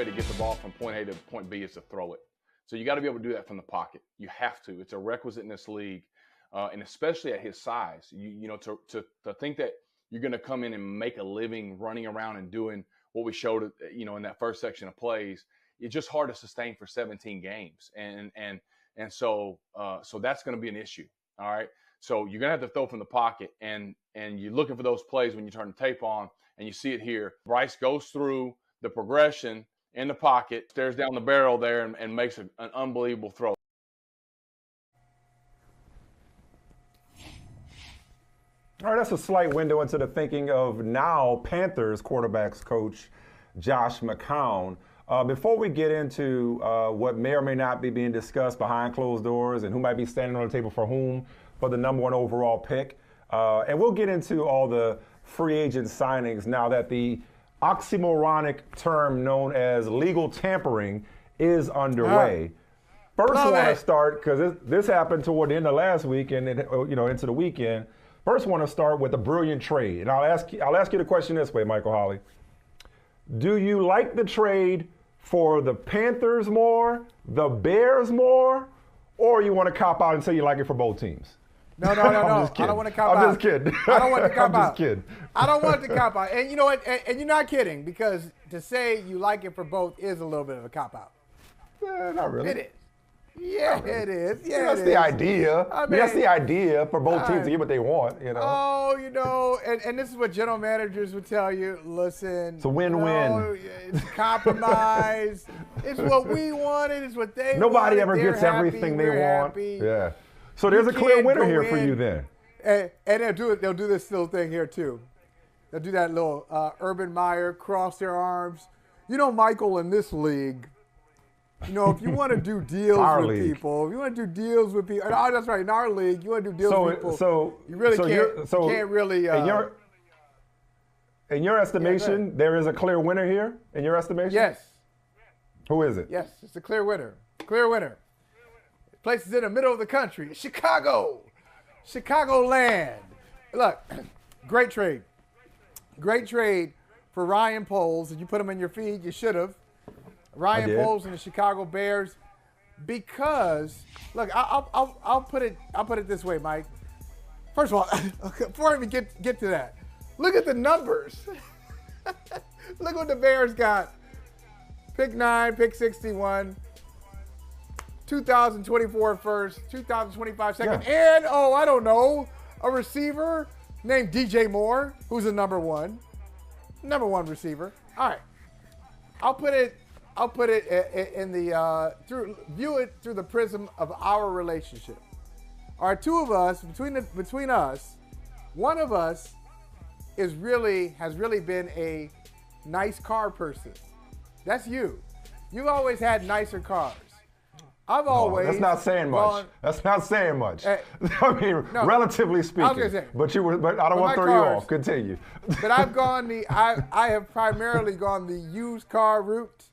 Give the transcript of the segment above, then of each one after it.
way to get the ball from point A to point B is to throw it. So you got to be able to do that from the pocket. You have to. It's a requisite in this league, and especially at his size. To think that you're going to come in and make a living running around and doing what we showed, in that first section of plays, it's just hard to sustain for 17 games, and so that's going to be an issue. All right. So you're going to have to throw from the pocket, and you're looking for those plays when you turn the tape on, and you see it here. Bryce goes through the progression in the pocket, stares down the barrel there, and makes an unbelievable throw. All right, that's a slight window into the thinking of now Panthers quarterbacks coach Josh McCown. Before we get into what may or may not be being discussed behind closed doors and who might be standing on the table for whom for the number one overall pick, and we'll get into all the free agent signings now that the oxymoronic term known as legal tampering is underway. First, I want to start, because this happened toward the end of last week and into the weekend. First, I want to start with a brilliant trade, and I'll ask you the question this way, Michael Holley. Do you like the trade for the Panthers more, the Bears more, or you want to cop out and say you like it for both teams? No. I don't want to cop out. I'm just kidding. I don't want to cop out. I'm just kidding. I don't want to cop out. And you know what? And you're not kidding, because to say you like it for both is a little bit of a cop out. Not really. It is. Yeah, it is. Yeah, that's the idea. That's the idea for both teams to get what they want, Oh, and this is what general managers would tell you. Listen, it's a win-win. It's compromise. It's what we wanted. It's what they Nobody wanted. ever They're gets happy, everything they want. Happy. Yeah. So there's a clear winner here for you then. And they'll do this little thing here too. They'll do that little Urban Meyer, cross their arms. Michael, in this league, if you want to do deals with people, oh, that's right, in our league, you want to do deals with people, you really can't really. In your estimation, there is a clear winner here, in your estimation? Yes. Who is it? Yes, it's a clear winner. Clear winner. Place is in the middle of the country, Chicago land. Look, great trade. Great trade for Ryan Poles. If you put him in your feed, you should have. Ryan Poles and the Chicago Bears, because look, I'll put it this way, Mike. First of all, before I even get to that, look at the numbers. Look what the Bears got. Pick 9, pick 61, 2024 first, 2025 second, and I don't know, a receiver named DJ Moore, who's a number one receiver. All right, I'll put it in the view it through the prism of our relationship. All right, two of us, between us, one of us has really been a nice car person. That's you. You've always had nicer cars. I've always. That's not saying much. That's not saying much. I mean, relatively speaking. I was gonna say, but I don't want to throw you off. Continue. But I have primarily gone the used car route.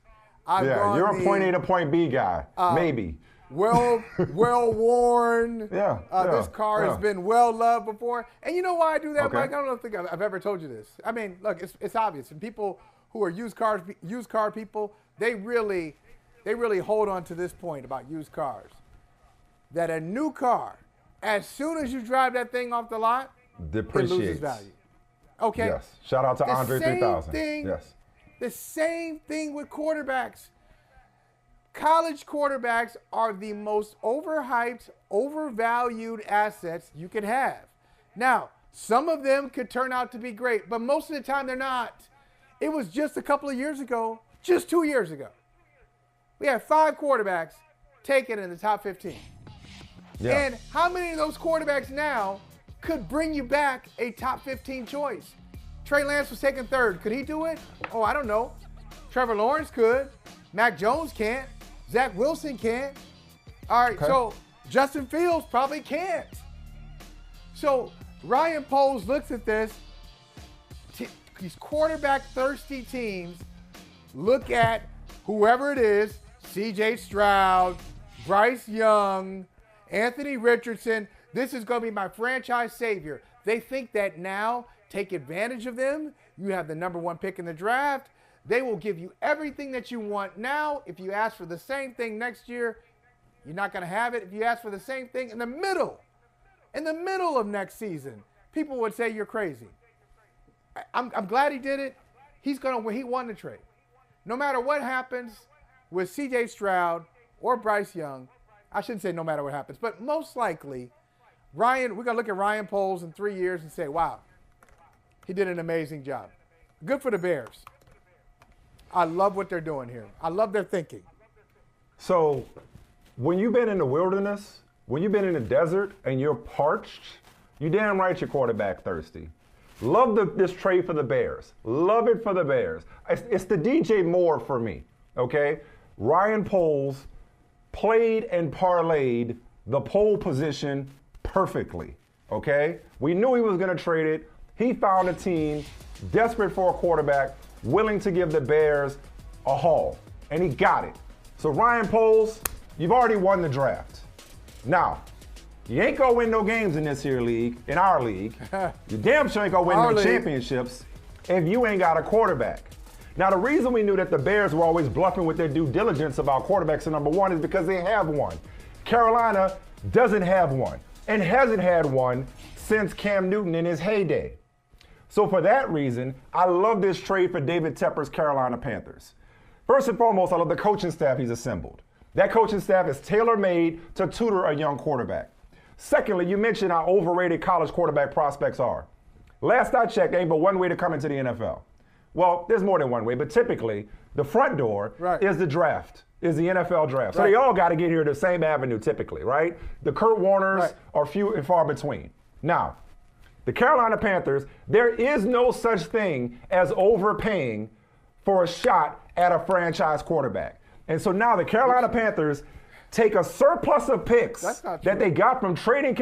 You're a point A to point B guy, maybe. Well worn. This car has been well loved before. And you know why I do that, Mike? I don't think I've ever told you this. I mean, look, it's obvious. And people who are used car people, they really hold on to this point about used cars. That a new car, as soon as you drive that thing off the lot, depreciates. It loses value. Okay? Yes. Shout out to Andre 3000. Yes. The same thing with quarterbacks. College quarterbacks are the most overhyped, overvalued assets you could have. Now, some of them could turn out to be great, but most of the time they're not. It was just a couple of years ago, just 2 years ago, we had 5 quarterbacks taken in the top 15. Yeah. And how many of those quarterbacks now could bring you back a top 15 choice? Trey Lance was taken 3rd. Could he do it? Oh, I don't know. Trevor Lawrence could. Mac Jones can't. Zach Wilson can't. All right, so Justin Fields probably can't. So Ryan Poles looks at this. These quarterback-thirsty teams look at whoever it is, C.J. Stroud, Bryce Young, Anthony Richardson. This is going to be my franchise savior. They think that now, take advantage of them. You have the number 1 pick in the draft. They will give you everything that you want now. If you ask for the same thing next year, you're not going to have it. If you ask for the same thing in the middle of next season, people would say you're crazy. I'm glad he did it. He won the trade. No matter what happens with C.J. Stroud or Bryce Young, I shouldn't say no matter what happens, but most likely, we're going to look at Ryan Poles in 3 years and say, wow, he did an amazing job. Good for the Bears. I love what they're doing here. I love their thinking. So when you've been in the wilderness, when you've been in the desert and you're parched, you damn right your quarterback thirsty. Love this trade for the Bears. Love it for the Bears. It's the DJ Moore for me, okay? Ryan Poles played and parlayed the pole position perfectly, okay? We knew he was going to trade it. He found a team desperate for a quarterback, willing to give the Bears a haul, and he got it. So Ryan Poles, you've already won the draft. Now, you ain't gonna win no games in this here league, in our league. You damn sure ain't gonna win no championships if you ain't got a quarterback. Now, the reason we knew that the Bears were always bluffing with their due diligence about quarterbacks at number one is because they have one. Carolina doesn't have one and hasn't had one since Cam Newton in his heyday. So for that reason, I love this trade for David Tepper's Carolina Panthers. First and foremost, I love the coaching staff he's assembled. That coaching staff is tailor-made to tutor a young quarterback. Secondly, you mentioned how overrated college quarterback prospects are. Last I checked, there ain't but one way to come into the NFL. Well, there's more than one way, but typically the front door is the draft, is the NFL draft. So they all got to get here the same avenue typically, right? The Kurt Warners are few and far between. Now, the Carolina Panthers, there is no such thing as overpaying for a shot at a franchise quarterback. And so now the Carolina Panthers take a surplus of picks that they got from trading.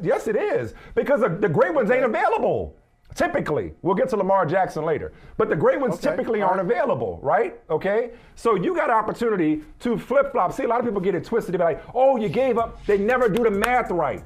Yes, it is. Because the great ones ain't available. Typically. We'll get to Lamar Jackson later. But the great ones typically aren't available, right? Okay? So you got an opportunity to flip-flop. See, a lot of people get it twisted. They be like, oh, you gave up. They never do the math right.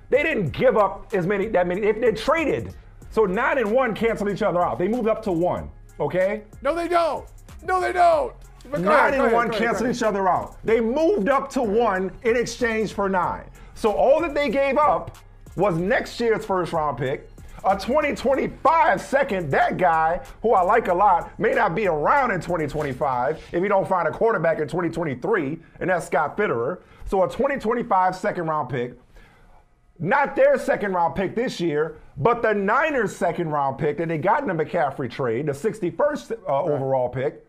They didn't give up that many. If they traded. So 9 and 1 cancel each other out. They moved up to 1. Okay? No, they don't. No, they don't. 9 and 1 canceled each other out. They moved up to 1 in exchange for 9. So all that they gave up was next year's first round pick, a 2025 second. That guy, who I like a lot, may not be around in 2025 if you don't find a quarterback in 2023, and that's Scott Fitterer. So a 2025 second round pick. Not their second round pick this year, but the Niners' second round pick that they got in the McCaffrey trade, the 61st overall pick.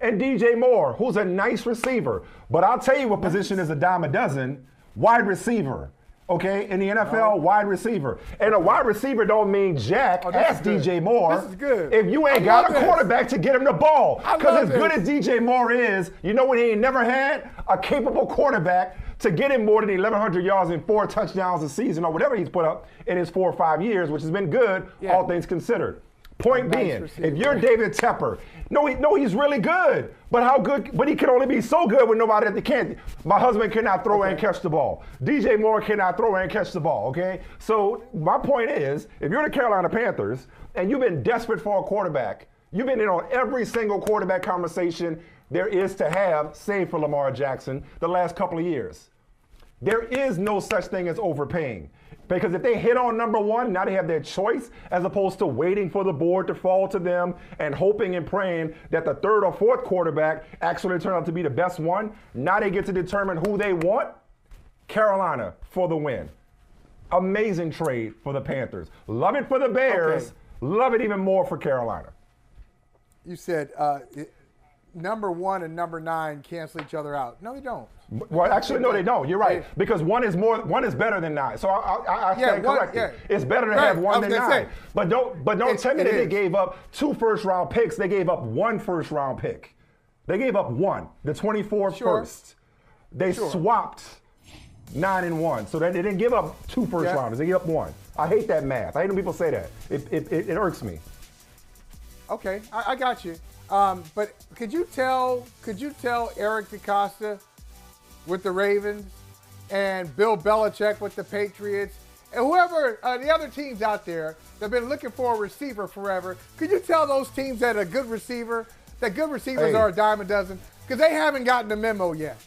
And DJ Moore, who's a nice receiver. But I'll tell you what position is a dime a dozen, wide receiver. Okay, in the NFL, wide receiver. And a wide receiver don't mean jack. Ask DJ Moore. This is good. If you ain't got a quarterback to get him the ball. Because as good as DJ Moore is, you know what he ain't never had? A capable quarterback to get him more than 1,100 yards and 4 touchdowns a season or whatever he's put up in his 4 or 5 years, which has been good, all things considered. Point being, if you're David Tepper, he's really good. But how good? But he can only be so good when nobody at the can't. My husband cannot throw and catch the ball. DJ Moore cannot throw and catch the ball, okay? So my point is, if you're the Carolina Panthers and you've been desperate for a quarterback, you've been in on every single quarterback conversation there is to have, save for Lamar Jackson, the last couple of years. There is no such thing as overpaying. Because if they hit on number one, now they have their choice, as opposed to waiting for the board to fall to them and hoping and praying that the third or fourth quarterback actually turn out to be the best one. Now they get to determine who they want. Carolina for the win. Amazing trade for the Panthers. Love it for the Bears. Love it even more for Carolina. You said number 1 and number 9 cancel each other out. No, they don't. Well, actually, no, they don't. You're right. Because one is better than 9. So I stand corrected. It's better to have 1 than 9. But don't tell me that they gave up 2 first-round picks. They gave up 1 first-round pick. They gave up 1, the 24th first. They swapped 9 and 1. So they didn't give up 2 first-rounders. They gave up 1. I hate that math. I hate when people say that. It irks me. Okay, I got you. But could you tell Eric DeCosta with the Ravens and Bill Belichick with the Patriots and whoever the other teams out there that have been looking for a receiver forever, could you tell those teams that a good receiver that good receivers are a dime a dozen? Because they haven't gotten the memo yet.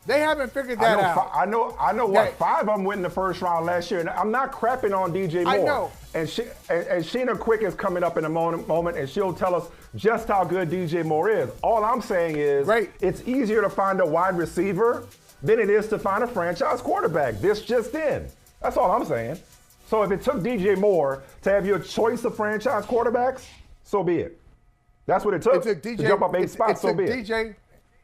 They haven't figured that out. I know what, 5 of them went in the first round last year. And I'm not crapping on DJ Moore. I know. And Sheena Quick is coming up in a moment, and she'll tell us just how good DJ Moore is. All I'm saying is it's easier to find a wide receiver than it is to find a franchise quarterback. This just in. That's all I'm saying. So if it took DJ Moore to have your choice of franchise quarterbacks, so be it. That's what it took, to jump up 8 spots, so be it.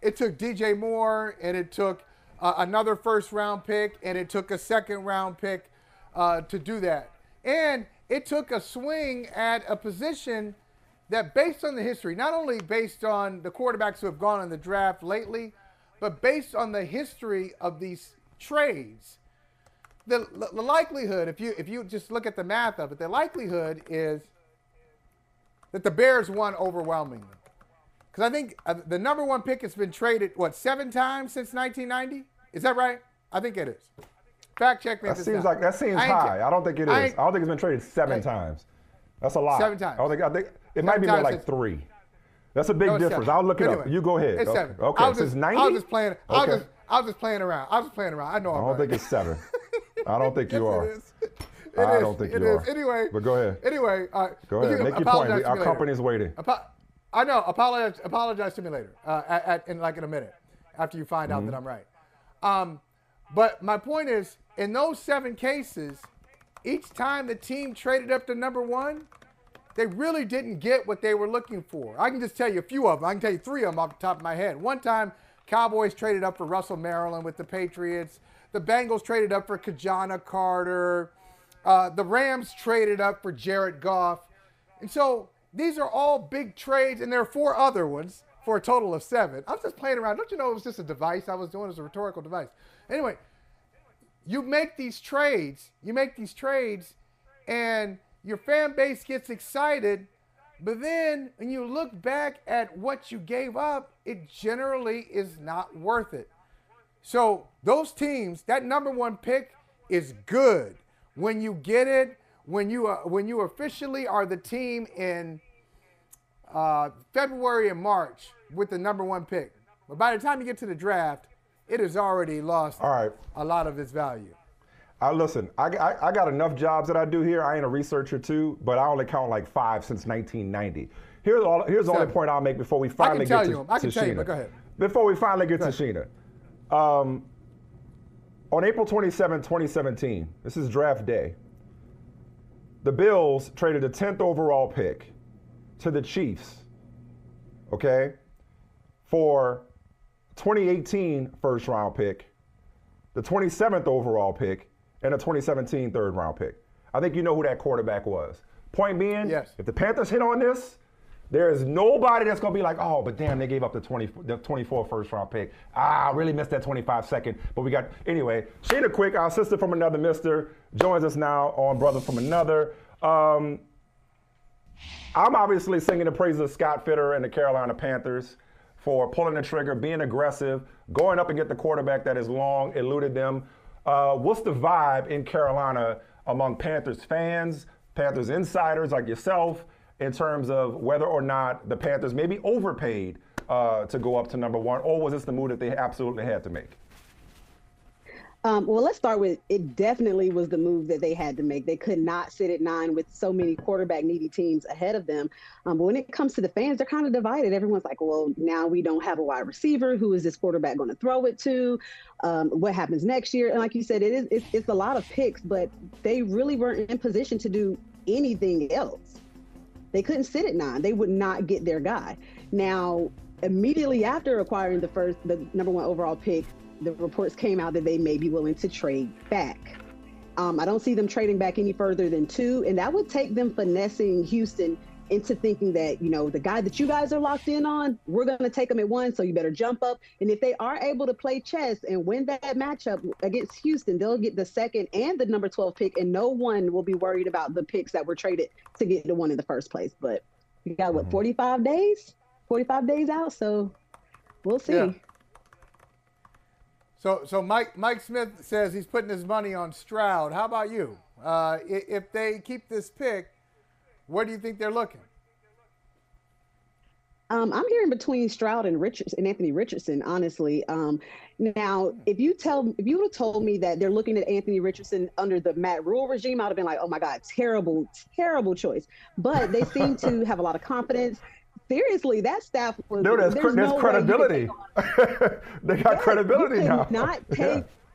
It took DJ Moore, and it took another first-round pick, and it took a second-round pick to do that. And it took a swing at a position that, based on the history, not only based on the quarterbacks who have gone in the draft lately, but based on the history of these trades, the likelihood, if you just look at the math of it, the likelihood is that the Bears won overwhelmingly. Because I think the number 1 pick has been traded, 7 times since 1990? Is that right? I think it is. Fact check me. That seems high. I don't think it is. I don't think it's been traded 7 times. That's a lot. 7 times. I think it might be more like 3. That's a big difference. 7. I'll look it up. You go ahead. It's 7. Okay. Since 90? I was just playing. Okay. I was just playing around. I know. I don't think it's 7. I don't think you are. I don't think you are. Anyway. But go ahead. Anyway. Go ahead. Make your point. Our company's waiting. I know. Apologize to me later. In a minute, after you find out that I'm right. But my point is, in those 7 cases, each time the team traded up to number 1, they really didn't get what they were looking for. I can just tell you a few of them. I can tell you 3 of them off the top of my head. One time, Cowboys traded up for Russell Maryland with the Patriots. The Bengals traded up for Kajana Carter. The Rams traded up for Jared Goff. And so these are all big trades, and there are 4 other ones for a total of 7. I was just playing around. Don't you know it was just a device I was doing? It was a rhetorical device. Anyway, you make these trades, and your fan base gets excited, but then when you look back at what you gave up, it generally is not worth it. So those teams, that number 1 pick is good. When you get it, when you officially are the team in February and March with the number 1 pick. But by the time you get to the draft, it has already lost a lot of its value. Listen, I got enough jobs that I do here. I ain't a researcher too, but I only count like 5 since 1990. Here's the only point I'll make before we finally get to Sheena. I can tell you, but go ahead. Before we finally get to Sheena. On April 27, 2017, this is draft day, the Bills traded the 10th overall pick to the Chiefs, okay, for 2018 first round pick, the 27th overall pick, and a 2017 third round pick. I think you know who that quarterback was. Point being, if the Panthers hit on this, there is nobody that's going to be like, oh, but damn, they gave up the 24 first round pick. I really missed that 25 second. But we got, anyway, Sheena Quick, our sister from another mister, joins us now on Brother from Another. I'm obviously singing the praises of Scott Fitter and the Carolina Panthers for pulling the trigger, being aggressive, going up and get the quarterback that has long eluded them. What's the vibe in Carolina among Panthers fans, Panthers insiders like yourself, in terms of whether or not the Panthers maybe overpaid to go up to number 1, or was this the move that they absolutely had to make? Well, let's start with, it definitely was the move that they had to make. They could not sit at 9 with so many quarterback-needy teams ahead of them. But when it comes to the fans, they're kind of divided. Everyone's like, well, now we don't have a wide receiver. Who is this quarterback going to throw it to? What happens next year? And like you said, it's a lot of picks, but they really weren't in position to do anything else. They couldn't sit at 9. They would not get their guy. Now, immediately after acquiring the number 1 overall pick, the reports came out that they may be willing to trade back. I don't see them trading back any further than 2, and that would take them finessing Houston into thinking that, you know, the guy that you guys are locked in on, we're going to take him at 1, so you better jump up. And if they are able to play chess and win that matchup against Houston, they'll get the 2nd and the number 12 pick, and no one will be worried about the picks that were traded to get the 1 in the first place. But you got, 45 days? 45 days out, so we'll see. Yeah. So Mike Smith says he's putting his money on Stroud. How about you? If they keep this pick, where do you think they're looking? I'm hearing between Stroud and Richardson and Anthony Richardson, honestly. Now, if you would have told me that they're looking at Anthony Richardson under the Matt Rule regime, I'd have been like, oh my God, terrible, terrible choice. But they seem to have a lot of confidence. Seriously, that staff was. No, there's credibility. They got credibility now.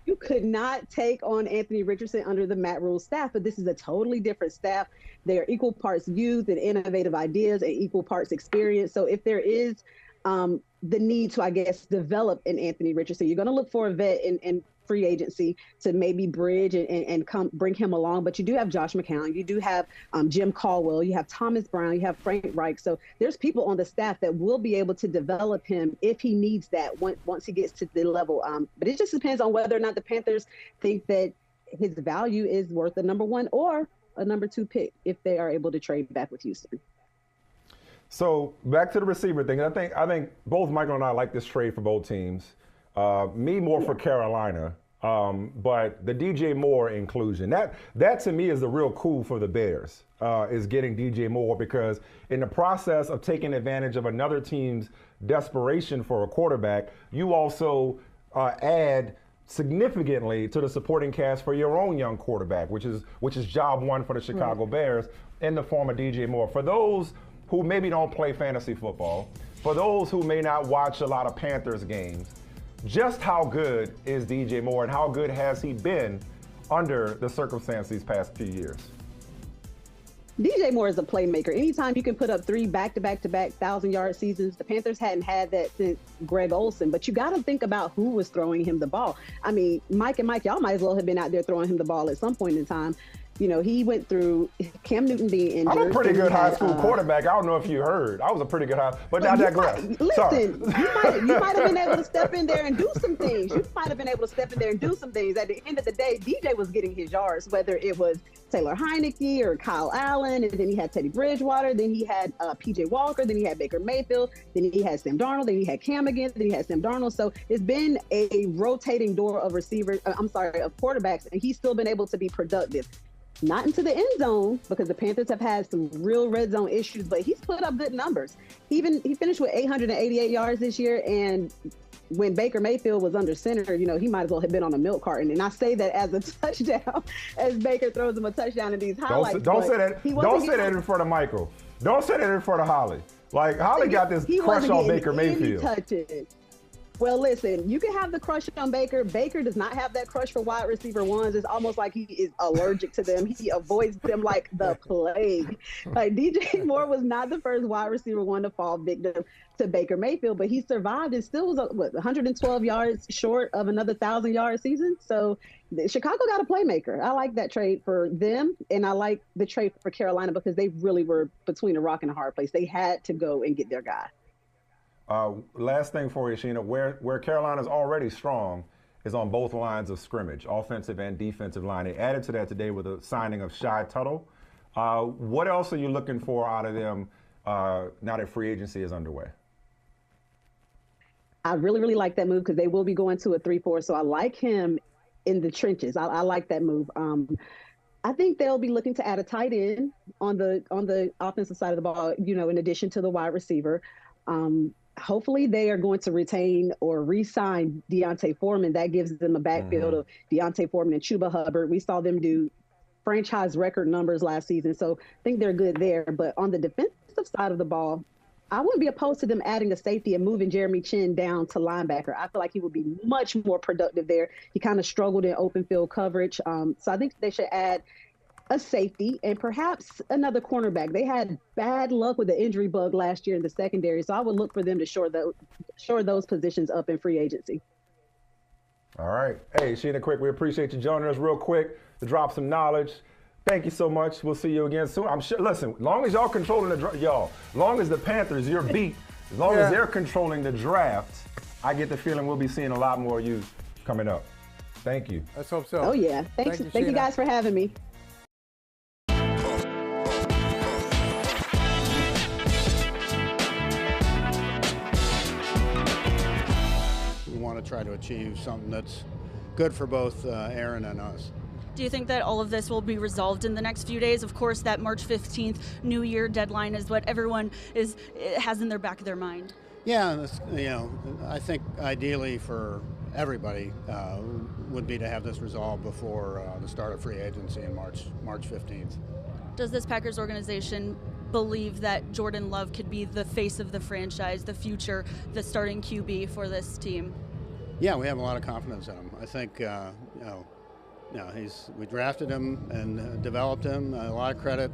You could not take on Anthony Richardson under the Matt Rule staff, but this is a totally different staff. They are equal parts youth and innovative ideas and equal parts experience. So if there is the need to, I guess, develop an Anthony Richardson, you're going to look for a vet in free agency to maybe bridge and bring him along. But you do have Josh McCown, you do have Jim Caldwell, you have Thomas Brown, you have Frank Reich. So there's people on the staff that will be able to develop him if he needs that once he gets to the level. But it just depends on whether or not the Panthers think that his value is worth a number 1 or a number 2 pick if they are able to trade back with Houston. So back to the receiver thing. I think both Michael and I like this trade for both teams. Me more for Carolina, but the DJ Moore inclusion, that to me is the real coup for the Bears, is getting DJ Moore, because in the process of taking advantage of another team's desperation for a quarterback, you also add significantly to the supporting cast for your own young quarterback, which is job one for the Chicago Bears in the form of DJ Moore. For those who maybe don't play fantasy football, for those who may not watch a lot of Panthers games, just how good is DJ Moore and how good has he been under the circumstances these past few years? DJ Moore is a playmaker. Anytime you can put up 3 back-to-back 1,000-yard seasons, the Panthers hadn't had that since Greg Olsen. But you got to think about who was throwing him the ball. I mean, Mike, y'all might as well have been out there throwing him the ball at some point in time. You know, he went through Cam Newton being injured. I'm a pretty good high school quarterback. I don't know if you heard. I was a pretty good but I digress. Listen, you might have been able to step in there and do some things. You might have been able to step in there and do some things. At the end of the day, DJ was getting his yards, whether it was Taylor Heineke or Kyle Allen, and then he had Teddy Bridgewater, then he had P.J. Walker, then he had Baker Mayfield, then he had Sam Darnold, then he had Cam again, then he had Sam Darnold. So it's been a rotating door of receivers, of quarterbacks, and he's still been able to be productive. Not into the end zone, because the Panthers have had some real red zone issues, but he's put up good numbers. He finished with 888 yards this year, and when Baker Mayfield was under center, you know, he might as well have been on a milk carton. And I say that as a touchdown, as Baker throws him a touchdown in these highlights. Don't say that in front of Michael. Don't say that in front of Holley. Like, Holley got this crush on Baker Mayfield. Well, listen, you can have the crush on Baker. Baker does not have that crush for wide receiver ones. It's almost like he is allergic to them. He avoids them like the plague. Like, DJ Moore was not the first wide receiver one to fall victim to Baker Mayfield, but he survived and still was 112 yards short of another 1,000-yard season. So Chicago got a playmaker. I like that trade for them, and I like the trade for Carolina because they really were between a rock and a hard place. They had to go and get their guy. Last thing for you, Sheena, where Carolina's already strong is on both lines of scrimmage, offensive and defensive line. They added to that today with the signing of Shy Tuttle. What else are you looking for out of them now that free agency is underway? I really, really like that move because they will be going to a 3-4. So I like him in the trenches. I like that move. I think they'll be looking to add a tight end on the offensive side of the ball, you know, in addition to the wide receiver. Hopefully they are going to retain or re-sign Deontay Foreman. That gives them a backfield of Deontay Foreman and Chuba Hubbard. We saw them do franchise record numbers last season, so I think they're good there. But on the defensive side of the ball, I wouldn't be opposed to them adding a safety and moving Jeremy Chin down to linebacker. I feel like he would be much more productive there. He kind of struggled in open field coverage. So I think they should add a safety and perhaps another cornerback. They had bad luck with the injury bug last year in the secondary, so I would look for them to shore those positions up in free agency. All right. Hey, Sheena Quick, we appreciate you joining us real quick to drop some knowledge. Thank you so much. We'll see you again soon. I'm sure. Listen, long as y'all controlling long as the Panthers, you're beat, as long as they're controlling the draft, I get the feeling we'll be seeing a lot more of you coming up. Thank you. Let's hope so. Oh, yeah. Thank you guys for having me. Try to achieve something that's good for both Aaron and us. Do you think that all of this will be resolved in the next few days? Of course, that March 15th New Year deadline is what everyone has in their back of their mind. Yeah, I think ideally for everybody would be to have this resolved before the start of free agency in March 15th. Does this Packers organization believe that Jordan Love could be the face of the franchise, the future, the starting QB for this team? Yeah, we have a lot of confidence in him. I think we drafted him and developed him. A lot of credit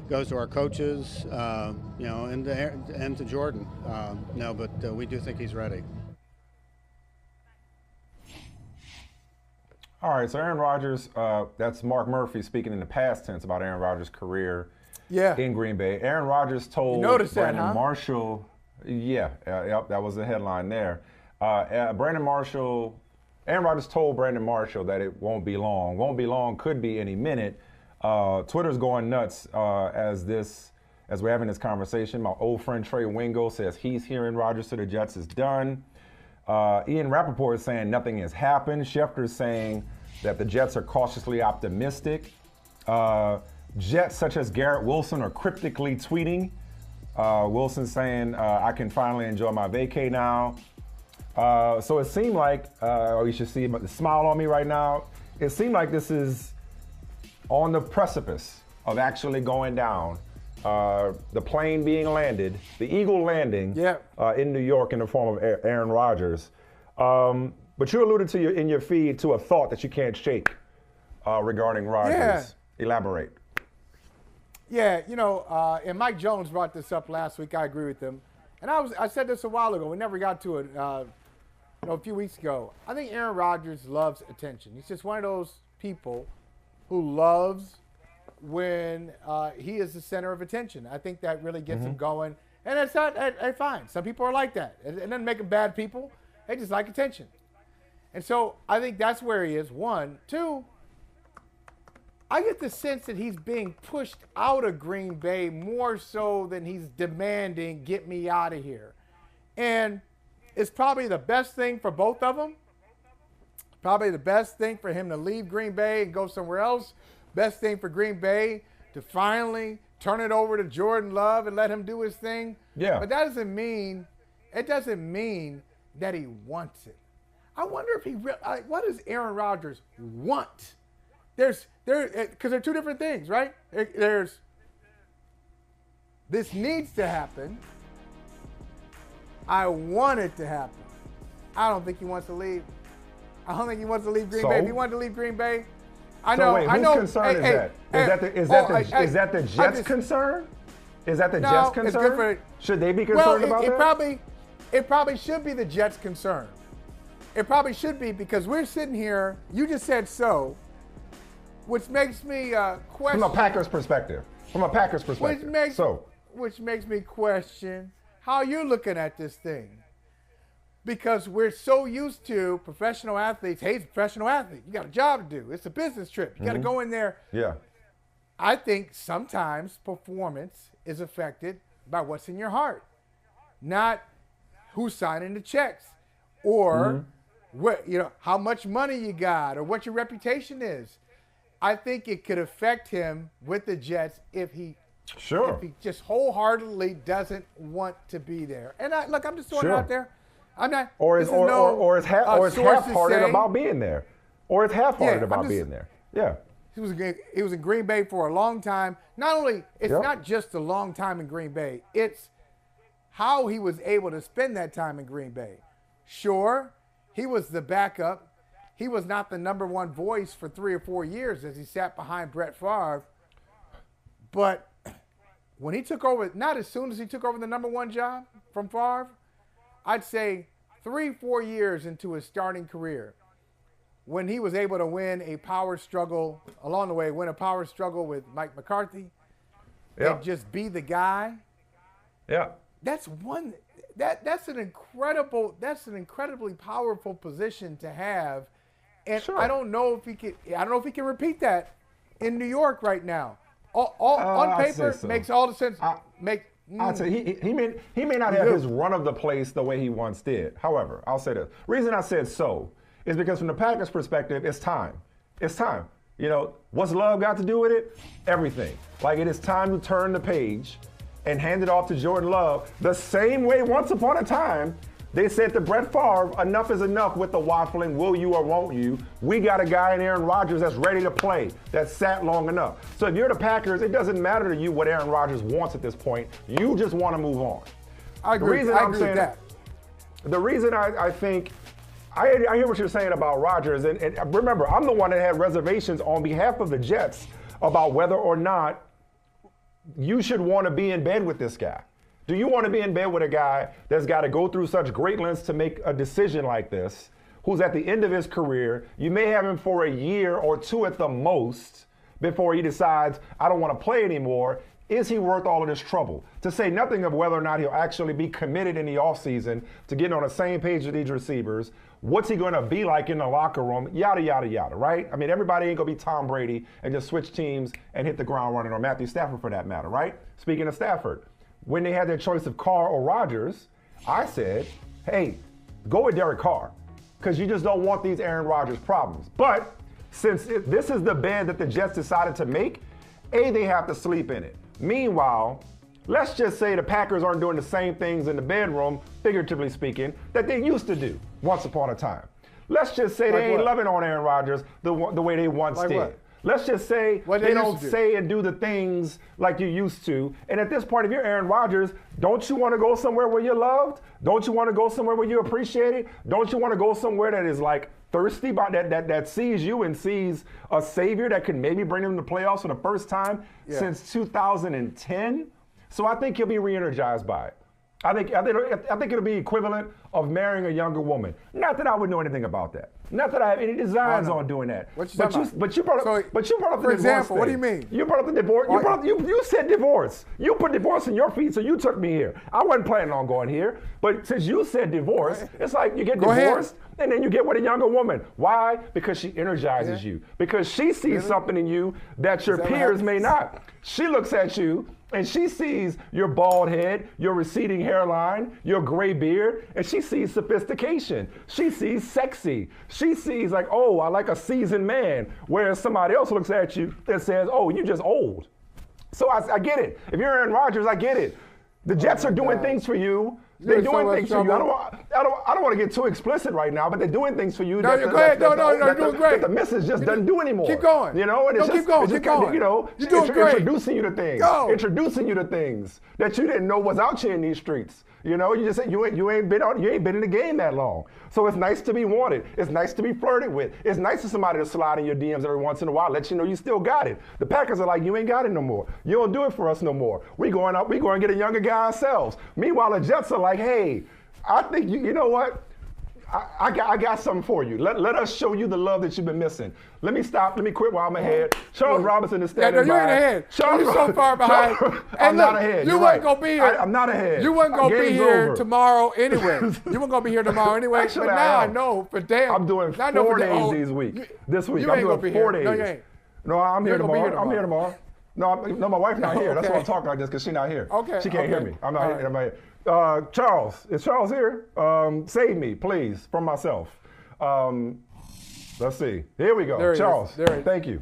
goes to our coaches, and to Jordan. But we do think he's ready. All right, so Aaron Rodgers, that's Mark Murphy speaking in the past tense about Aaron Rodgers' career in Green Bay. Aaron Rodgers told Brandon Marshall, that was the headline there. Aaron Rodgers told Brandon Marshall that it won't be long. Won't be long, could be any minute. Twitter's going nuts as we're having this conversation. My old friend Trey Wingo says he's hearing Rodgers to the Jets is done. Ian Rappaport is saying nothing has happened. Schefter's saying that the Jets are cautiously optimistic. Jets such as Garrett Wilson are cryptically tweeting. Wilson saying, I can finally enjoy my vacay now. So it seemed like, you should see the smile on me right now. It seemed like this is on the precipice of actually going down. The plane being landed, the Eagle landing in New York in the form of Aaron Rodgers. But you alluded to in your feed to a thought that you can't shake regarding Rodgers. Elaborate. Yeah, and Mike Jones brought this up last week. I agree with him. And I said this a while ago. We never got to it a few weeks ago. I think Aaron Rodgers loves attention. He's just one of those people who loves when he is the center of attention. I think that really gets him going. And it's not fine. Some people are like that. It doesn't make them bad people. They just like attention. And so I think that's where he is, one. Two, I get the sense that he's being pushed out of Green Bay more so than he's demanding, get me out of here. And it's probably the best thing for both of them. Probably the best thing for him to leave Green Bay and go somewhere else. Best thing for Green Bay to finally turn it over to Jordan Love and let him do his thing. Yeah. But that doesn't mean that he wants it. I wonder if what does Aaron Rodgers want? Because they're two different things, right? There's this needs to happen. I want it to happen. I don't think he wants to leave. I don't think he wants to leave Green Bay. If he wanted to leave Green Bay, I know. Whose concern is that? Is that the Jets' concern? Is that the Jets' concern? Should they be concerned about that? It probably should be the Jets' concern. It probably should be because we're sitting here. You just said so. Which makes me question. From a Packers perspective. Which makes me question how you're looking at this thing. Because we're so used to professional athletes. Hey, he's a professional athlete. You got a job to do. It's a business trip. You got to go in there. Yeah. I think sometimes performance is affected by what's in your heart, not who's signing the checks or how much money you got or what your reputation is. I think it could affect him with the Jets if he just wholeheartedly doesn't want to be there. And I'm just throwing it out there. I'm not. Or is half-hearted about being there. Being there. Yeah. He was in Green Bay for a long time. Not only it's not just a long time in Green Bay. It's how he was able to spend that time in Green Bay. Sure, he was the backup. He was not the number one voice for 3 or 4 years as he sat behind Brett Favre. But when he took over, not as soon as he took over the number one job from Favre, I'd say 3-4 years into his starting career, when he was able to win a power struggle with Mike McCarthy, and just be the guy. Yeah. That's an incredibly powerful position to have. And I don't know if he can repeat that in New York right now. On paper, makes all the sense. I'd say he may not have his run of the place the way he once did. However, I'll say this. Reason I said so is because from the Packers' perspective, it's time. It's time. You know, what's Love got to do with it? Everything. Like, it is time to turn the page and hand it off to Jordan Love the same way once upon a time they said to Brett Favre, enough is enough with the waffling, will you or won't you? We got a guy in Aaron Rodgers that's ready to play, that's sat long enough. So if you're the Packers, it doesn't matter to you what Aaron Rodgers wants at this point. You just want to move on. I agree with that. The reason I think, I hear what you're saying about Rodgers, and remember, I'm the one that had reservations on behalf of the Jets about whether or not you should want to be in bed with this guy. Do you want to be in bed with a guy that's got to go through such great lengths to make a decision like this, who's at the end of his career? You may have him for a year or two at the most before he decides, I don't want to play anymore. Is he worth all of this trouble? To say nothing of whether or not he'll actually be committed in the offseason to getting on the same page with these receivers. What's he going to be like in the locker room? Yada, yada, yada, right? I mean, everybody ain't going to be Tom Brady and just switch teams and hit the ground running, or Matthew Stafford for that matter, right? Speaking of Stafford, when they had their choice of Carr or Rodgers, I said, hey, go with Derek Carr, because you just don't want these Aaron Rodgers problems. But since this is the bed that the Jets decided to make, they have to sleep in it. Meanwhile, let's just say the Packers aren't doing the same things in the bedroom, figuratively speaking, that they used to do once upon a time. Let's just say they ain't loving on Aaron Rodgers the way they once did. What? Let's just say they don't say and do the things like you used to. And at this point, if you're Aaron Rodgers, don't you want to go somewhere where you're loved? Don't you want to go somewhere where you're appreciated? Don't you want to go somewhere that is like thirsty about that sees you and sees a savior that can maybe bring them to the playoffs for the first time since 2010? So I think he'll be re-energized by it. I think it'll be equivalent of marrying a younger woman. Not that I would know anything about that. Not that I have any designs on doing that. But you brought up the divorce. For example, thing. what do you mean? You brought up the divorce. You said divorce. You put divorce in your feet, so you took me here. I wasn't planning on going here, but since you said divorce, it's like you get divorced and then you get with a younger woman. Why? Because she energizes you. Because she sees something in you that your peers may not. She looks at you and she sees your bald head, your receding hairline, your gray beard, and she sees sophistication. She sees sexy. She sees like, oh, I like a seasoned man. Whereas somebody else looks at you and says, oh, you're just old. So I get it. If you're Aaron Rodgers, I get it. The Jets are doing things for you. They're doing things for you. I don't want to get too explicit right now, but they're doing things for you. No, you're great. No, you're doing great. That the missus just doesn't do anymore. Keep going. You know, and it's keep going. You know, you're doing great. Introducing you to things. Introducing you to things that you didn't know was out here in these streets. You know, you just you ain't been in the game that long. So it's nice to be wanted. It's nice to be flirted with. It's nice for somebody to slide in your DMs every once in a while, let you know you still got it. The Packers are like, you ain't got it no more. You don't do it for us no more. We going to get a younger guy ourselves. Meanwhile, the Jets are like, hey, I think you know what? I got something for you. Let us show you the love that you've been missing. Let me quit while I'm ahead. Charles Robinson is standing by. You're ahead. You're so far behind. I'm not ahead. You weren't going to be here. I'm not ahead. You weren't going to be here tomorrow anyway. You weren't going to be here tomorrow anyway. Actually, but now I know for damn. I'm doing 4 days this week. This week. I'm doing 4 days. No, you ain't. No, I'm here tomorrow. I'm here tomorrow. No, my wife's not here. That's why I'm talking like this, because she's not here. Okay. She can't hear me. I'm not here. Charles, is Charles here? Save me, please, from myself. Let's see. Here we go. Charles, thank you.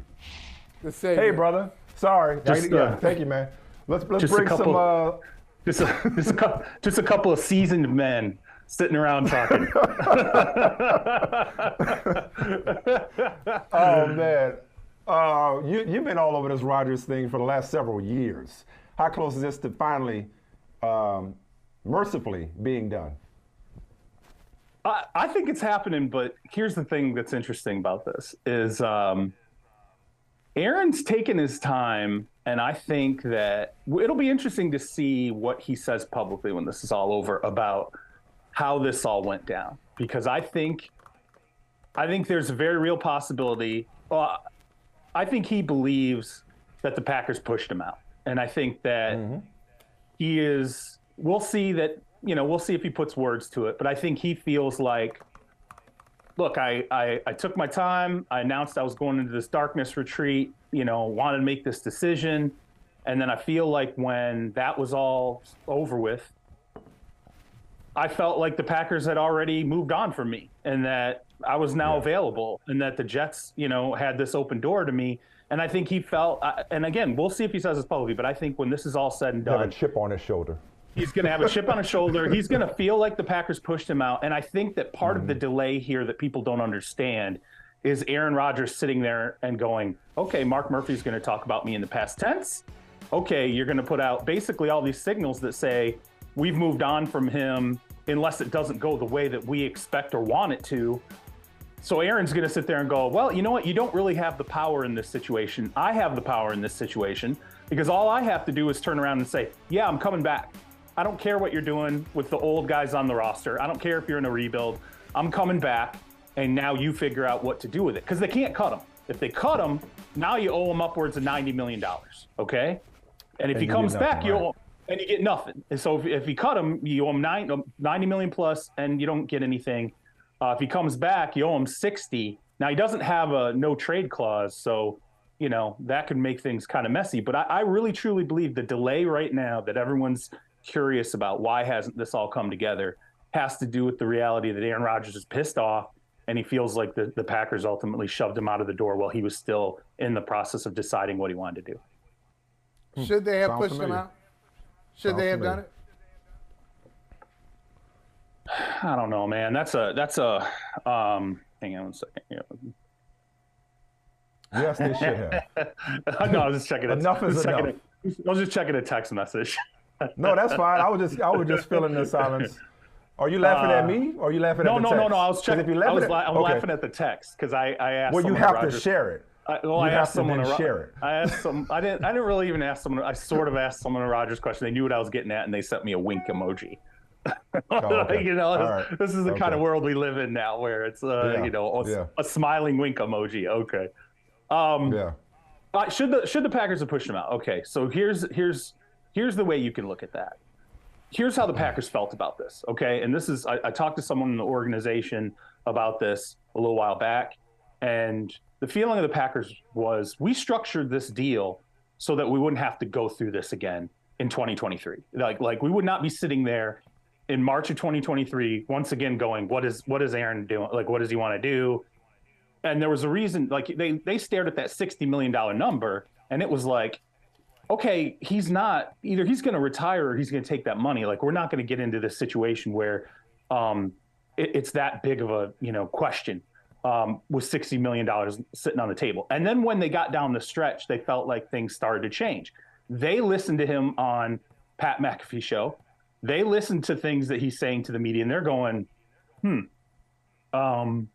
Hey, brother. Sorry. Thank you, man. Let's bring some. Just a couple of seasoned men sitting around talking. Oh man, you've been all over this Rodgers thing for the last several years. How close is this to finally, mercifully being done? I think it's happening, but here's the thing that's interesting about this is Aaron's taken his time, and I think that it'll be interesting to see what he says publicly when this is all over about how this all went down. Because I think there's a very real possibility. I think he believes that the Packers pushed him out. And I think that he is, we'll see that, we'll see if he puts words to it. But I think he feels like, look, I took my time. I announced I was going into this darkness retreat, wanted to make this decision. And then I feel like when that was all over with, I felt like the Packers had already moved on from me, and that I was now available, and that the Jets, had this open door to me. And I think he felt, and again, we'll see if he says this publicly, but I think when this is all said and done, have a chip on his shoulder. He's going to have a chip on his shoulder. He's going to feel like the Packers pushed him out. And I think that part of the delay here that people don't understand is Aaron Rodgers sitting there and going, okay, Mark Murphy's going to talk about me in the past tense. Okay, you're going to put out basically all these signals that say we've moved on from him unless it doesn't go the way that we expect or want it to. So Aaron's going to sit there and go, well, you know what? You don't really have the power in this situation. I have the power in this situation because all I have to do is turn around and say, yeah, I'm coming back. I don't care what you're doing with the old guys on the roster. I don't care if you're in a rebuild. I'm coming back, and now you figure out what to do with it because they can't cut him. If they cut him, now you owe him upwards of $90 million, okay? And if he comes back, you owe him, and you get nothing. And so if you cut him, you owe him $90 million plus, and you don't get anything. If he comes back, you owe him 60. Now, he doesn't have a no trade clause, so, that could make things kind of messy. But I really, truly believe the delay right now that everyone's curious about why hasn't this all come together has to do with the reality that Aaron Rodgers is pissed off, and he feels like the Packers ultimately shoved him out of the door while he was still in the process of deciding what he wanted to do. Should they have pushed him out? Should they have done it? I don't know, man. That's a hang on one second. Yes, they should have. No, I was just checking. Enough is enough. I was just checking a text message. No, that's fine. I was just feeling the silence. Are you laughing at me? Or are you laughing at the text? No. I was checking. If you I'm laughing at the text because I asked. Well, you have to share it. I asked someone to share it. I asked some. I didn't really even ask someone. I sort of asked someone a Rodgers question. They knew what I was getting at, and they sent me a wink emoji. Oh, okay. This is the kind of world we live in now, where it's a smiling wink emoji. Okay. Should the Packers have pushed him out? Okay, so here's the way you can look at that. Here's how the Packers felt about this. Okay, and this is I talked to someone in the organization about this a little while back, and the feeling of the Packers was we structured this deal so that we wouldn't have to go through this again in 2023. Like we would not be sitting there in March of 2023, once again going, what is Aaron doing? Like, what does he want to do? And there was a reason, like they stared at that $60 million number, and it was like, okay, he's going to retire or he's going to take that money. Like, we're not going to get into this situation where it's that big of a, question with $60 million sitting on the table. And then when they got down the stretch, they felt like things started to change. They listened to him on Pat McAfee's show. They listened to things that he's saying to the media, and they're going, it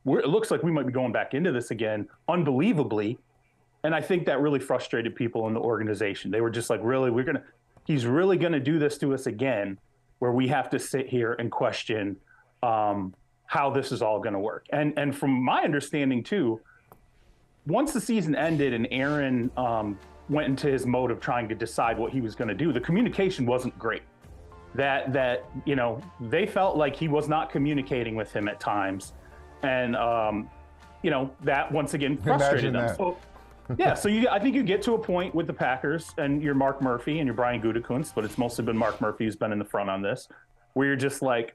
looks like we might be going back into this again, unbelievably. And I think that really frustrated people in the organization. They were just like, really, he's really going to do this to us again, where we have to sit here and question how this is all going to work. And from my understanding too, once the season ended and Aaron went into his mode of trying to decide what he was going to do, the communication wasn't great. That they felt like he was not communicating with him at times. And, that once again frustrated them. So, I think you get to a point with the Packers and your Mark Murphy and your Brian Gutekunst, but it's mostly been Mark Murphy who's been in the front on this, where you're just like,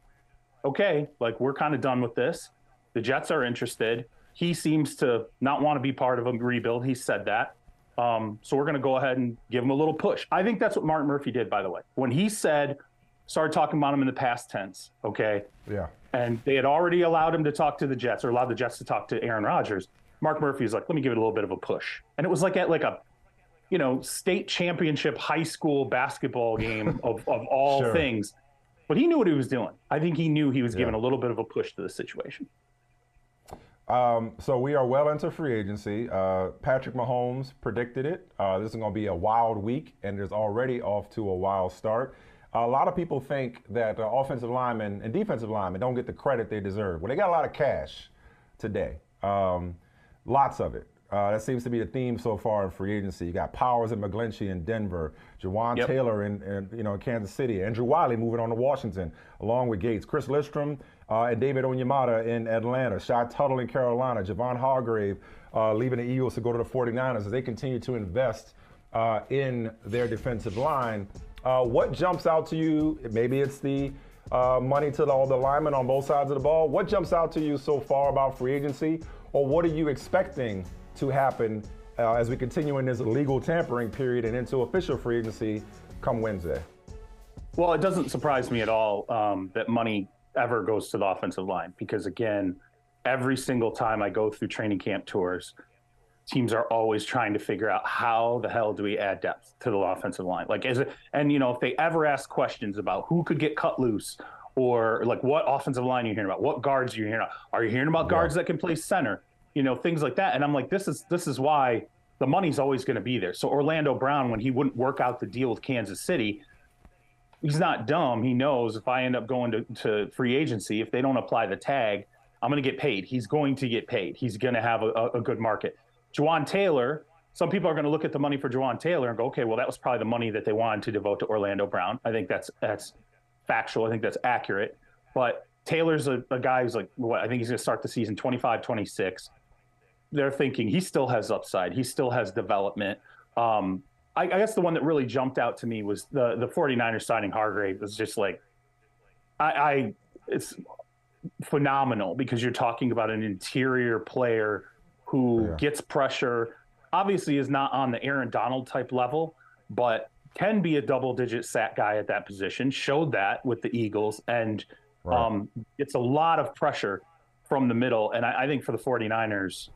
okay, like we're kind of done with this. The Jets are interested. He seems to not want to be part of a rebuild. He said that. So we're going to go ahead and give him a little push. I think that's what Mark Murphy did, by the way. When he started talking about him in the past tense, okay? Yeah. And they had already allowed him to talk to the Jets, or allowed the Jets to talk to Aaron Rodgers. Mark Murphy was like, let me give it a little bit of a push. And it was like at a state championship high school basketball game of all things. But he knew what he was doing. I think he knew he was giving a little bit of a push to the situation. So we are well into free agency. Patrick Mahomes predicted it. This is going to be a wild week, and it's already off to a wild start. A lot of people think that offensive linemen and defensive linemen don't get the credit they deserve. Well, they got a lot of cash today. Lots of it. That seems to be the theme so far in free agency. You got Powers and McGlinchey in Denver, Jawan Taylor in Kansas City, Andrew Wiley moving on to Washington, along with Gates, Chris Lindstrom and David Onyemata in Atlanta, Shy Tuttle in Carolina, Javon Hargrave leaving the Eagles to go to the 49ers as they continue to invest in their defensive line. What jumps out to you? Maybe it's the money to all the linemen on both sides of the ball. What jumps out to you so far about free agency, or what are you expecting to happen as we continue in this legal tampering period and into official free agency come Wednesday? Well, it doesn't surprise me at all that money ever goes to the offensive line, because again, every single time I go through training camp tours, teams are always trying to figure out how the hell do we add depth to the offensive line. If they ever ask questions about who could get cut loose, or like what offensive line are you hearing about, what guards are you hearing about, are you hearing about guards that can play center, things like that. And I'm like, this is why the money's always going to be there. So Orlando Brown, when he wouldn't work out the deal with Kansas City, he's not dumb. He knows if I end up going to free agency, if they don't apply the tag, I'm going to get paid. He's going to get paid. He's going to have a good market. Juwan Taylor, some people are going to look at the money for Juwan Taylor and go, okay, well, that was probably the money that they wanted to devote to Orlando Brown. I think that's factual. I think that's accurate. But Taylor's a guy who's like, I think he's going to start the season 25, 26. They're thinking he still has upside. He still has development. I guess the one that really jumped out to me was the 49ers signing Hargrave. Was just like, it's phenomenal, because you're talking about an interior player who gets pressure, obviously is not on the Aaron Donald type level, but can be a double-digit sack guy at that position, showed that with the Eagles, and it's a lot of pressure from the middle. And I think for the 49ers,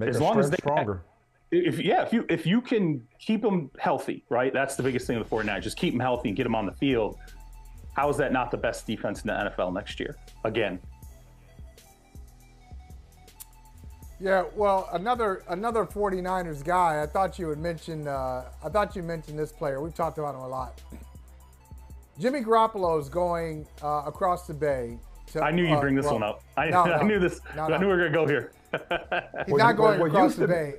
as long as they're stronger. If you can keep them healthy, right? That's the biggest thing with the 49ers. Just keep them healthy and get them on the field. How is that not the best defense in the NFL next year? Again. Yeah, well, another 49ers guy. I thought you mentioned this player. We've talked about him a lot. Jimmy Garoppolo is going across the bay. I knew you'd bring this one up. I knew this. I knew we were going to go here. He's not going across the bay.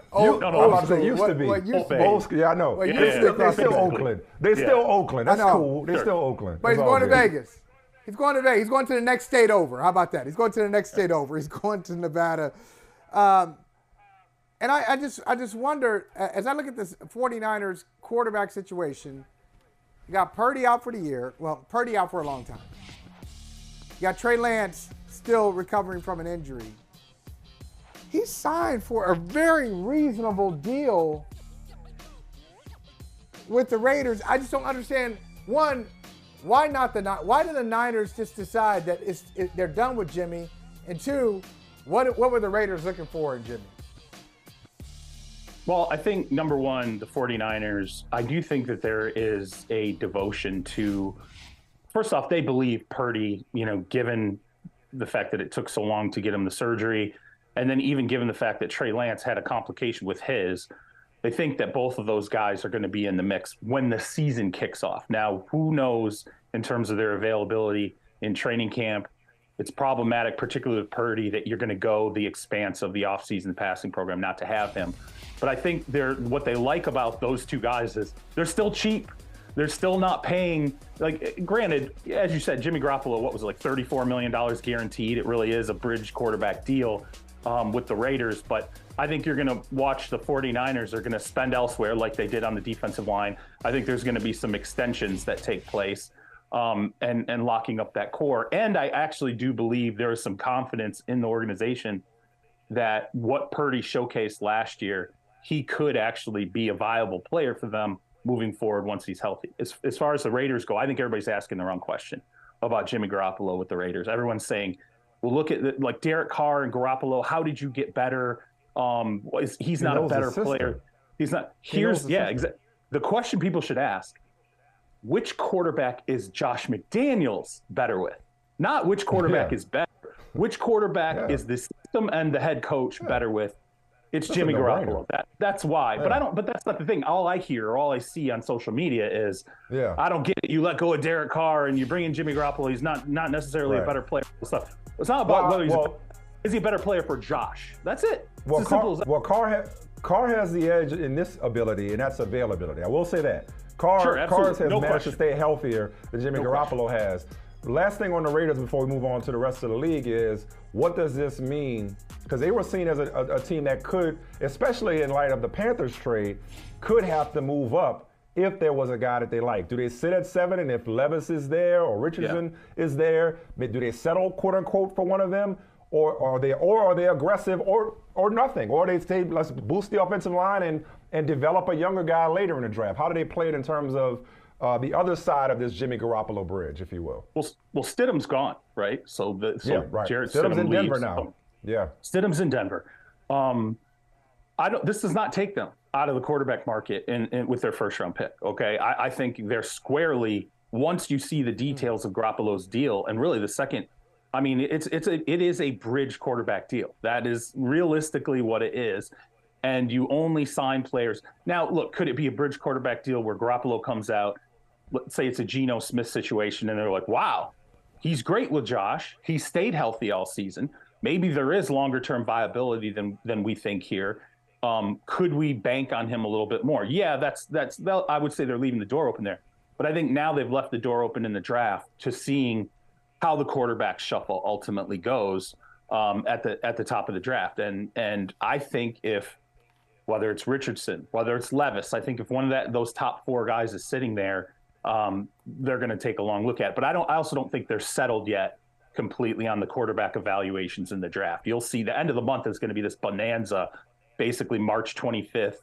Used to be. Yeah, I know. They're still Oakland. They're still Oakland. That's cool. They're still Oakland. But he's going to Vegas. He's going to Vegas. He's going to the next state over. How about that? He's going to the next state over. He's going to Nevada. And I just wonder, as I look at this 49ers quarterback situation, you got Purdy out for the year. Well, Purdy out for a long time. You got Trey Lance still recovering from an injury. He signed for a very reasonable deal with the Raiders. I just don't understand. One, why do the Niners just decide that they're done with Jimmy? And two, what were the Raiders looking for in Jimmy? Well, I think, number one, the 49ers, I do think that there is a devotion to, first off, they believe Purdy, given the fact that it took so long to get him the surgery, and then even given the fact that Trey Lance had a complication with his, they think that both of those guys are going to be in the mix when the season kicks off. Now, who knows in terms of their availability in training camp? It's problematic, particularly with Purdy, that you're going to go the expanse of the offseason passing program not to have him. But I think what they like about those two guys is they're still cheap. They're still not paying. Like, granted, as you said, Jimmy Garoppolo, what was it, like $34 million guaranteed? It really is a bridge quarterback deal with the Raiders. But I think you're going to watch the 49ers are going to spend elsewhere like they did on the defensive line. I think there's going to be some extensions that take place and locking up that core. And I actually do believe there is some confidence in the organization that what Purdy showcased last year, he could actually be a viable player for them moving forward once he's healthy. As far as the Raiders go, I think everybody's asking the wrong question about Jimmy Garoppolo with the Raiders. Everyone's saying, well, look at like Derek Carr and Garoppolo. How did you get better? He's not a better player. He's not. Exactly. The question people should ask, which quarterback is Josh McDaniels better with? Not which quarterback is better. Which quarterback is the system and the head coach better with? It's Jimmy Garoppolo. That's why. Yeah. But that's not the thing. All I hear or all I see on social media is, I don't get it. You let go of Derek Carr and you bring in Jimmy Garoppolo. He's not necessarily a better player. Stuff. It's not about whether is he a better player for Josh. That's it. Well, Carr has the edge in this ability, and that's availability. I will say that. Carr has managed to stay healthier than Jimmy Garoppolo has. The last thing on the Raiders before we move on to the rest of the league is, what does this mean? Because they were seen as a team that could, especially in light of the Panthers trade, could have to move up if there was a guy that they like? Do they sit at 7, and if Levis is there or Richardson is there, do they settle, quote unquote, for one of them? Or are they aggressive or nothing? Or they say, let's boost the offensive line and develop a younger guy later in the draft? How do they play it in terms of the other side of this Jimmy Garoppolo bridge, if you will? Well, Stidham's gone, right? So right. Jarrett Stidham's in leaves. Denver now. Yeah. Stidham's in Denver. This does not take them out of the quarterback market in with their first round pick. Okay. I think they're squarely, once you see the details of Garoppolo's deal, and really the second, I mean, it is a bridge quarterback deal. That is realistically what it is. And you only sign players. Now, look, could it be a bridge quarterback deal where Garoppolo comes out, let's say it's a Geno Smith situation, and they're like, wow, he's great with Josh. He stayed healthy all season. Maybe there is longer-term viability than we think here. Could we bank on him a little bit more? Yeah, I would say they're leaving the door open there. But I think now they've left the door open in the draft to seeing how the quarterback shuffle ultimately goes at the top of the draft. And I think if, whether it's Richardson, whether it's Levis, I think if one of those top 4 guys is sitting there, they're going to take a long look at it. But I also don't think they're settled yet completely on the quarterback evaluations in the draft. You'll see the end of the month is going to be this bonanza, basically March 25th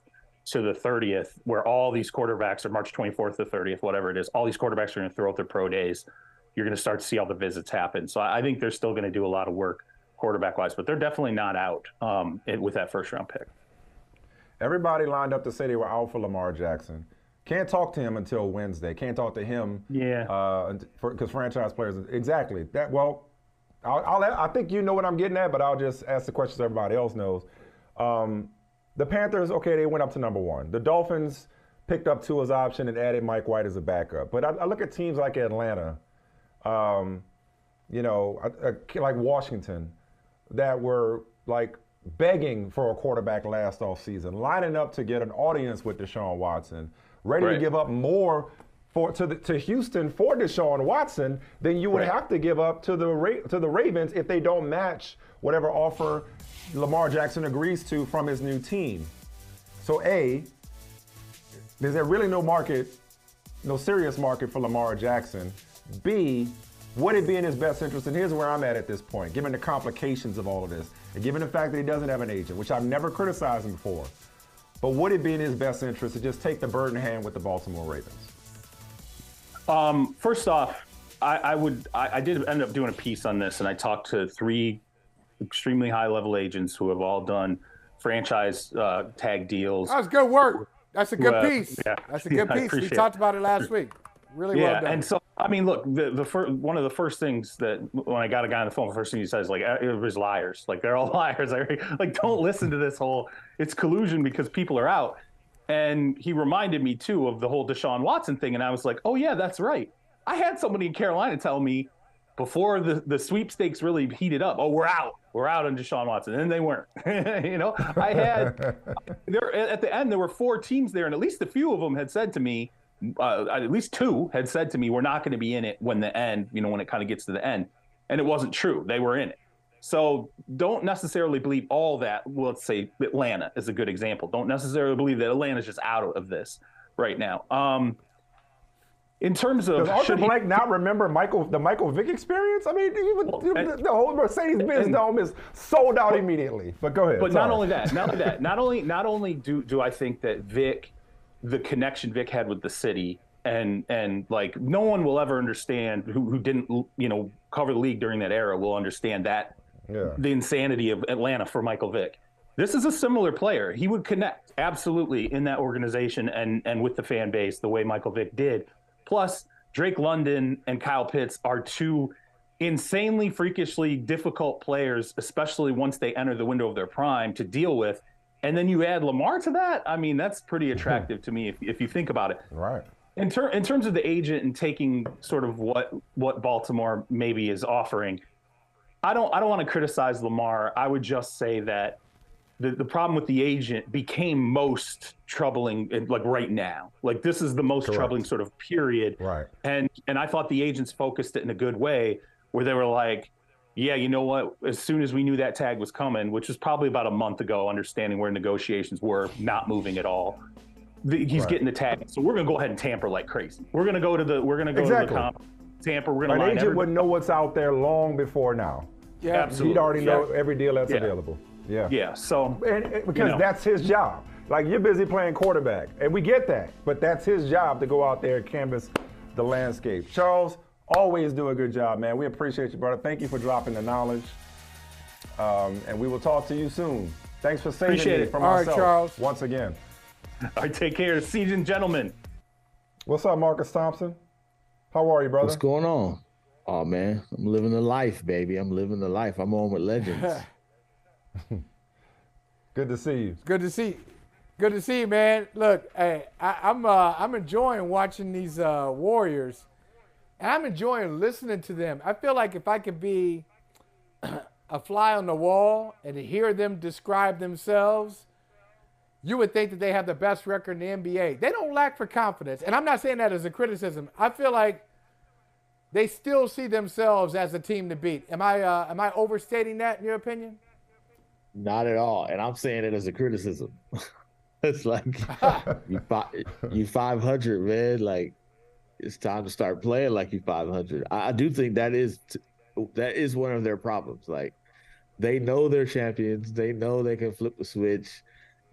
to the 30th, where all these quarterbacks are March 24th to 30th, whatever it is. All these quarterbacks are going to throw out their pro days. You're going to start to see all the visits happen. So I think they're still going to do a lot of work quarterback-wise, but they're definitely not out with that first-round pick. Everybody lined up to say they were out for Lamar Jackson. Can't talk to him until Wednesday. Can't talk to him. Yeah. Because franchise players. Exactly. I think you know what I'm getting at, but I'll just ask the questions everybody else knows. The Panthers, okay, they went up to number 1. The Dolphins picked up Tua's option and added Mike White as a backup. But I look at teams like Atlanta, like Washington, that were like begging for a quarterback last offseason, lining up to get an audience with Deshaun Watson, ready to give up more to Houston for Deshaun Watson than you would have to give up to the Ravens if they don't match whatever offer Lamar Jackson agrees to from his new team. So A, is there really no serious market for Lamar Jackson? B, would it be in his best interest? And here's where I'm at this point, given the complications of all of this, and given the fact that he doesn't have an agent, which I've never criticized him for, but would it be in his best interest to just take the bird in hand with the Baltimore Ravens? First off, I did end up doing a piece on this, and I talked to 3 extremely high-level agents who have all done franchise tag deals. That was good work. That's a good piece. Yeah. That's a good piece. We talked about it last week. Really well done. And so, I mean, look, one of the first things that when I got a guy on the phone, the first thing he says, like, everybody's liars. Like, they're all liars. Like, don't listen to this whole, it's collusion because people are out. And he reminded me, too, of the whole Deshaun Watson thing. And I was like, oh, yeah, that's right. I had somebody in Carolina tell me before the sweepstakes really heated up, oh, we're out on Deshaun Watson. And they weren't. I had at the end, there were 4 teams there, and at least a few of them had said to me, at least 2 had said to me, we're not going to be in it when the end, when it kind of gets to the end. And it wasn't true. They were in it. So don't necessarily believe all that. Well, let's say Atlanta is a good example. Don't necessarily believe that Atlanta's just out of this right now. In terms of, does Arthur Blank not remember the Michael Vick experience? I mean, the whole Mercedes-Benz Dome is sold out immediately. But go ahead. But not only that, not only do I think that Vick, the connection Vick had with the city, and like no one will ever understand who didn't cover the league during that era will understand that the insanity of Atlanta for Michael Vick. This is a similar player. He would connect absolutely in that organization and with the fan base the way Michael Vick did. Plus, Drake London and Kyle Pitts are 2 insanely, freakishly difficult players, especially once they enter the window of their prime, to deal with. And then you add Lamar to that. I mean, that's pretty attractive to me if you think about it. Right. In terms of the agent and taking sort of what Baltimore maybe is offering, I don't want to criticize Lamar. I would just say that the problem with the agent became most troubling like right now. Like this is the most troubling sort of period. Right. And I thought the agents focused it in a good way where they were like, yeah, you know what? As soon as we knew that tag was coming, which was probably about a month ago, understanding where negotiations were not moving at all, he's getting the tag. So we're going to go ahead and tamper like crazy. We're going to go to the tamper. We're going to An line agent would know what's out there long before now. Yeah, absolutely. He'd already know every deal that's available. Yeah. Yeah. So because that's his job. Like, you're busy playing quarterback, and we get that, but that's his job to go out there and canvas the landscape. Charles, always do a good job, man. We appreciate you, brother. Thank you for dropping the knowledge, and we will talk to you soon. Thanks for saving me from myself. All right, Charles. Once again. All right, take care, seasoned gentlemen. What's up, Marcus Thompson? How are you, brother? What's going on? Oh, man, I'm living the life, baby. I'm living the life. I'm on with legends. Good to see you. Good to see you. Good to see you, man. Look, hey, I'm enjoying watching these Warriors, and I'm enjoying listening to them. I feel like if I could be a fly on the wall and to hear them describe themselves, you would think that they have the best record in the NBA. They don't lack for confidence, and I'm not saying that as a criticism. I feel like they still see themselves as a team to beat. Am I overstating that in your opinion? Not at all, and I'm saying it as a criticism. It's like you 500, man. Like, it's time to start playing like you 500. I do think that is one of their problems. Like, they know they're champions. They know they can flip the switch,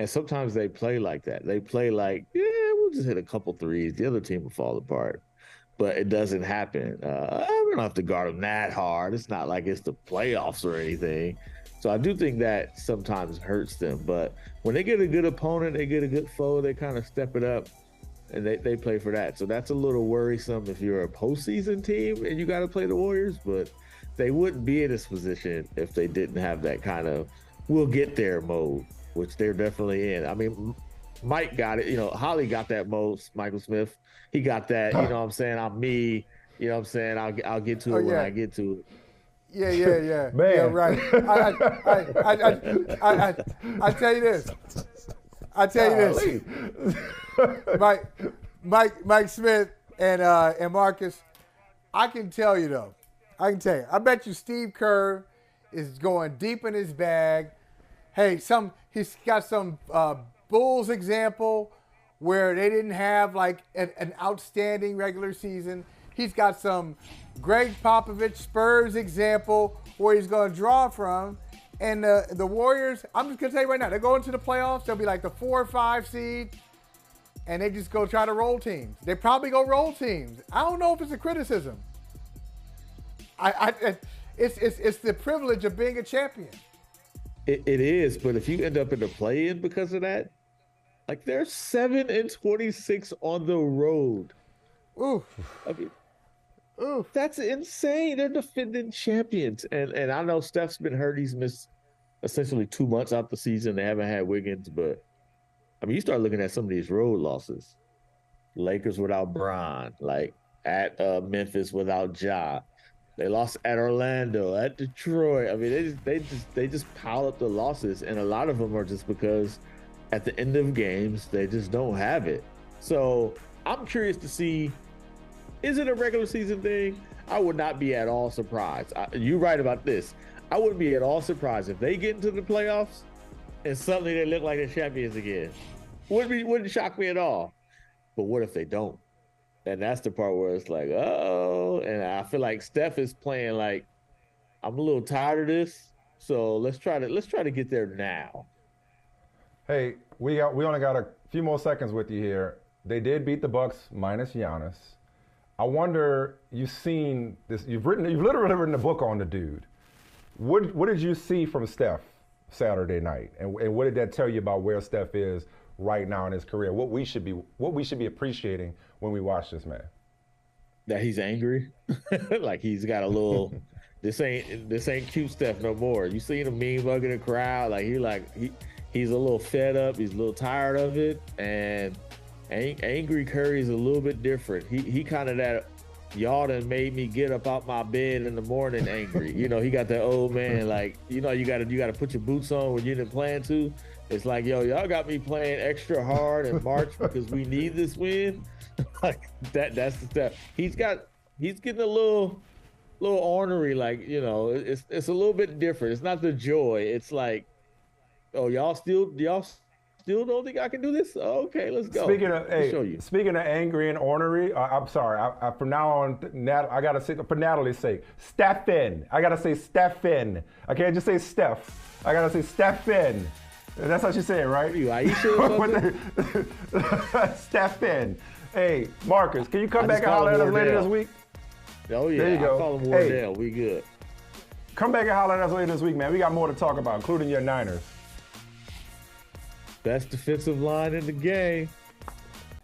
and sometimes they play like that. They play like, yeah, we'll just hit a couple threes. The other team will fall apart, but it doesn't happen. We don't have to guard them that hard. It's not like it's the playoffs or anything. So I do think that sometimes hurts them. But when they get a good opponent, they get a good foe, they kind of step it up, and they play for that. So that's a little worrisome if you're a postseason team and you got to play the Warriors. But they wouldn't be in this position if they didn't have that kind of we'll get there mode, which they're definitely in. I mean, Mike got it. Holley got that mode, Michael Smith. He got that, you know what I'm saying? I'm me. You know what I'm saying? I'll get to it when I get to it. Yeah. Man. Yeah, right. I tell you this. Mike Smith and Marcus, I can tell you though. I bet you Steve Kerr is going deep in his bag. Hey, he's got some Bulls example where they didn't have like an outstanding regular season. He's got some Greg Popovich Spurs example where he's going to draw from. And the Warriors, I'm just going to tell you right now, they're going to the playoffs. They'll be like the 4 or 5 seed, and they just go try to roll teams. They probably go roll teams. I don't know if it's a criticism. It's the privilege of being a champion. It is, but if you end up in the play-in because of that, like they're 7-26 on the road. Oof. I mean, that's insane. They're defending champions. And I know Steph's been hurt. He's missed essentially 2 months out the season. They haven't had Wiggins, but I mean, you start looking at some of these road losses. Lakers without Bron, like at Memphis without Ja. They lost at Orlando, at Detroit. I mean, they just pile up the losses, and a lot of them are just because at the end of games they just don't have it. So I'm curious to see, is it a regular season thing? I would not be at all surprised. You're right about this. I wouldn't be at all surprised if they get into the playoffs and suddenly they look like the champions again. Wouldn't shock me at all. But what if they don't? And that's the part where it's like, oh, and I feel like Steph is playing like, I'm a little tired of this, so let's try to get there now. Hey, we only got a few more seconds with you here. They did beat the Bucks minus Giannis. I wonder, you've seen this. You've literally written a book on the dude. What did you see from Steph Saturday night, and what did that tell you about where Steph is right now in his career? What we should be appreciating when we watch this man? That he's angry, like he's got a little. This ain't cute Steph no more. You seen him mean mugging the crowd, he's a little fed up. He's a little tired of it, and angry Curry's a little bit different. He kind of that. Y'all done made me get up out my bed in the morning angry. He got that old man, like, you got to put your boots on when you didn't plan to. It's like, y'all got me playing extra hard in March because we need this win. Like that's the stuff. He's getting a little ornery, like, it's a little bit different. It's not the joy. It's like, oh, y'all still still don't think I can do this? Okay, let's go. Speaking of angry and ornery, I'm sorry. From now on, I gotta say for Natalie's sake, Stephen. I gotta say Stephen. I can't just say Steph. I gotta say Stephen. That's how she say it, right? Are you Aisha or something? Stephen. Hey, Marcus, can you come back and holler at us later this week? Oh yeah, there you go. I call him Wardell. We good. Come back and holler at us later this week, man. We got more to talk about, including your Niners. Best defensive line in the game.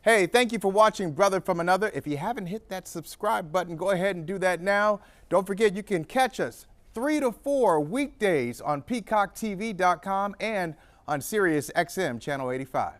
Hey, thank you for watching Brother from Another. If you haven't hit that subscribe button, go ahead and do that now. Don't forget, you can catch us 3 to 4 weekdays on PeacockTV.com and on Sirius XM Channel 85.